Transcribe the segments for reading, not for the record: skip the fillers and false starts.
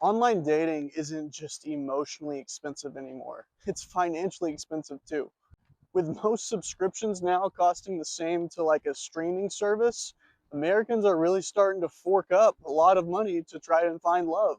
Online dating isn't just emotionally expensive anymore. It's financially expensive too. With most subscriptions now costing the same to like a streaming service, Americans are really starting to fork up a lot of money to try and find love.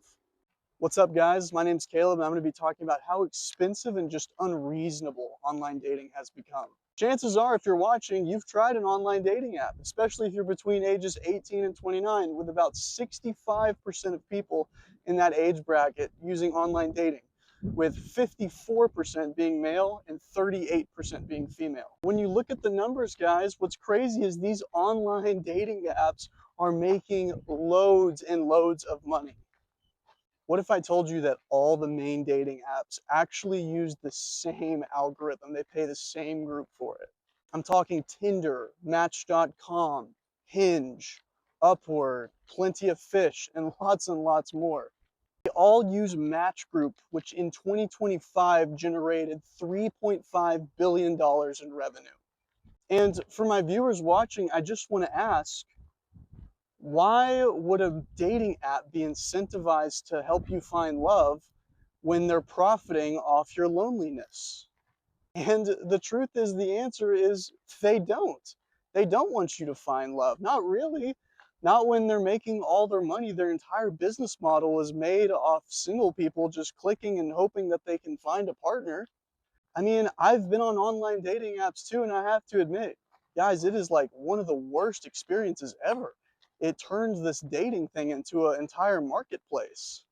What's up, guys? My name's Caleb, and I'm going to be talking about how expensive and just unreasonable online dating has become. Chances are, if you're watching, you've tried an online dating app, especially if you're between ages 18 and 29, with about 65% of people in that age bracket using online dating, with 54% being male and 38% being female. When you look at the numbers, guys, what's crazy is these online dating apps are making loads and loads of money. What if I told you that all the main dating apps actually use the same algorithm? They pay the same group for it. I'm talking Tinder, Match.com, Hinge, Upward, Plenty of Fish, and lots more. They all use Match Group, which in 2025 generated $3.5 billion in revenue. And for my viewers watching, I just want to ask, why would a dating app be incentivized to help you find love when they're profiting off your loneliness? And the truth is, the answer is they don't. They don't want you to find love. Not really. Not when they're making all their money. Their entire business model is made off single people just clicking and hoping that they can find a partner. I mean, I've been on online dating apps too, and I have to admit, guys, it is like one of the worst experiences ever. It turns this dating thing into an entire marketplace.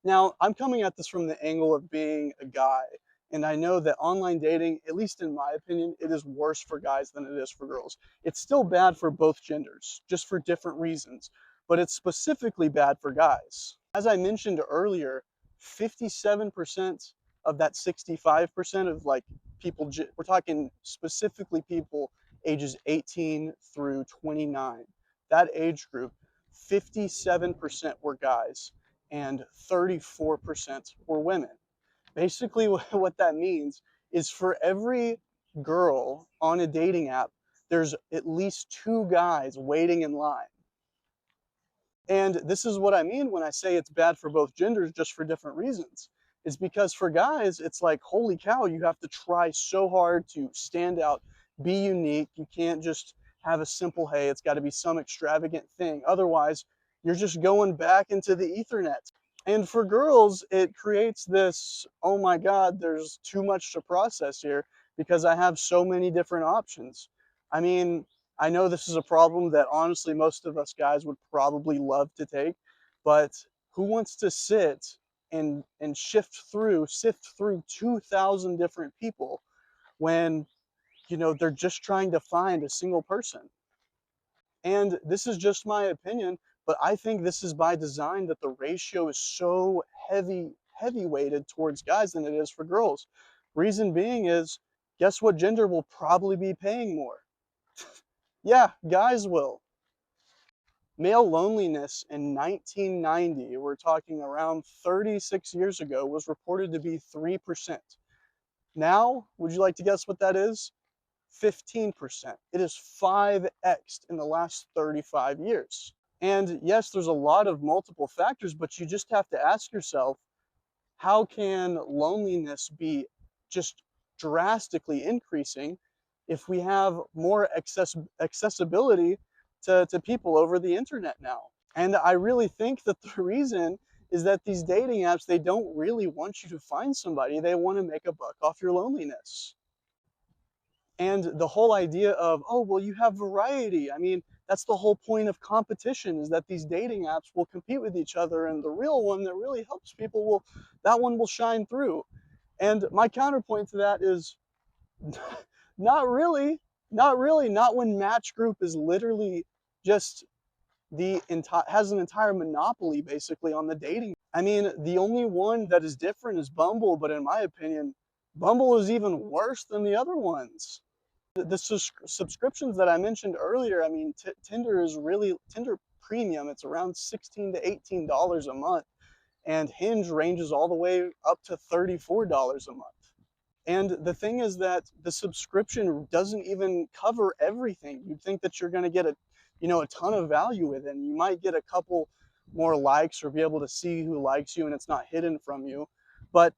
Now, I'm coming at this from the angle of being a guy, and I know that online dating, at least in my opinion, it is worse for guys than it is for girls. It's still bad for both genders, just for different reasons, but it's specifically bad for guys. As I mentioned earlier, 57% of that 65% of like people, we're talking specifically people ages 18 through 29, that age group, 57% were guys and 34% were women. Basically, what that means is for every girl on a dating app, there's at least two guys waiting in line. And this is what I mean when I say it's bad for both genders, just for different reasons. It's because for guys, it's like, holy cow, you have to try so hard to stand out, be unique. You can't just have a simple, hey, it's got to be some extravagant thing. Otherwise, you're just going back into the Ethernet. And for girls, it creates this, oh my God, there's too much to process here because I have so many different options. I mean, I know this is a problem that honestly most of us guys would probably love to take, but who wants to sit and sift through 2,000 different people when, they're just trying to find a single person? And this is just my opinion, but I think this is by design, that the ratio is so heavy weighted towards guys than it is for girls. Reason being is, guess what gender will probably be paying more? Yeah, guys will. Male loneliness in 1990, we're talking around 36 years ago, was reported to be 3%. Now, would you like to guess what that is? 15%. It is 5x in the last 35 years. And yes, there's a lot of multiple factors, but you just have to ask yourself, how can loneliness be just drastically increasing if we have more accessibility to people over the internet now? And I really think that the reason is that these dating apps, they don't really want you to find somebody. They want to make a buck off your loneliness. And the whole idea of, oh, well, you have variety. I mean, that's the whole point of competition, is that these dating apps will compete with each other, and the real one that really helps people that one will shine through. And my counterpoint to that is not really, not when Match Group is literally just has an entire monopoly basically on the dating. I mean, the only one that is different is Bumble, but in my opinion, Bumble is even worse than the other ones. The subscriptions that I mentioned earlier, I mean, Tinder Premium, it's around $16 to $18 a month, and Hinge ranges all the way up to $34 a month. And the thing is that the subscription doesn't even cover everything. You'd think that you're going to get a ton of value with it, and you might get a couple more likes or be able to see who likes you and it's not hidden from you. But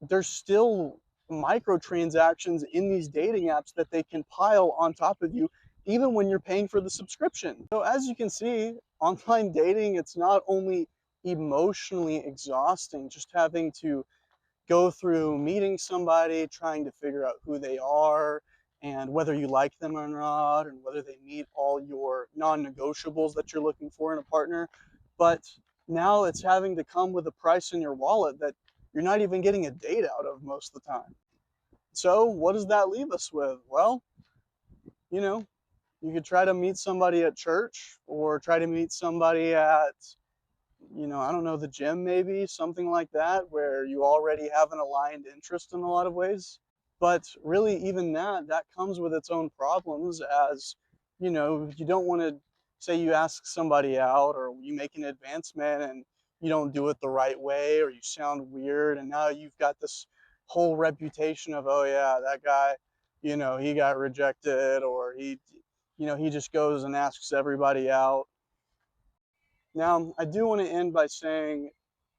there's still microtransactions in these dating apps that they can pile on top of you even when you're paying for the subscription. So as you can see, online dating, it's not only emotionally exhausting just having to go through meeting somebody, trying to figure out who they are and whether you like them or not, and whether they meet all your non-negotiables that you're looking for in a partner. But now it's having to come with a price in your wallet that you're not even getting a date out of most of the time. So what does that leave us with? Well, you know, you could try to meet somebody at church or try to meet somebody at, I don't know, the gym maybe, something like that, where you already have an aligned interest in a lot of ways. But really, even that comes with its own problems, as, you don't want to say you ask somebody out or you make an advancement and you don't do it the right way or you sound weird. And now you've got this whole reputation of, oh yeah, that guy, he got rejected, or he just goes and asks everybody out. Now, I do want to end by saying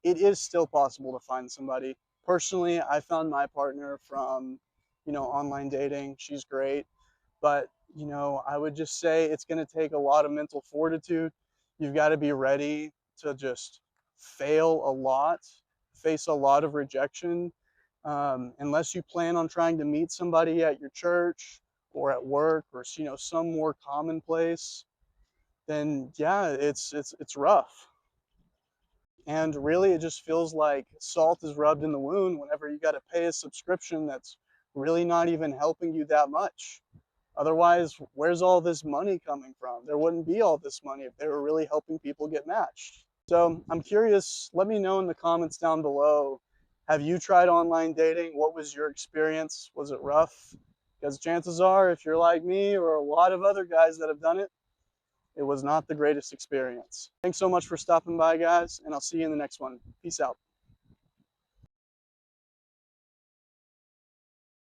it is still possible to find somebody. Personally, I found my partner from, online dating. She's great. But, I would just say it's going to take a lot of mental fortitude. You've got to be ready to just fail a lot, face a lot of rejection. Unless you plan on trying to meet somebody at your church or at work or, some more commonplace, then yeah, it's rough. And really, it just feels like salt is rubbed in the wound whenever you got to pay a subscription that's really not even helping you that much. Otherwise, where's all this money coming from? There wouldn't be all this money if they were really helping people get matched. So I'm curious, let me know in the comments down below. Have you tried online dating? What was your experience? Was it rough? Because chances are, if you're like me or a lot of other guys that have done it, it was not the greatest experience. Thanks so much for stopping by, guys, and I'll see you in the next one. Peace out.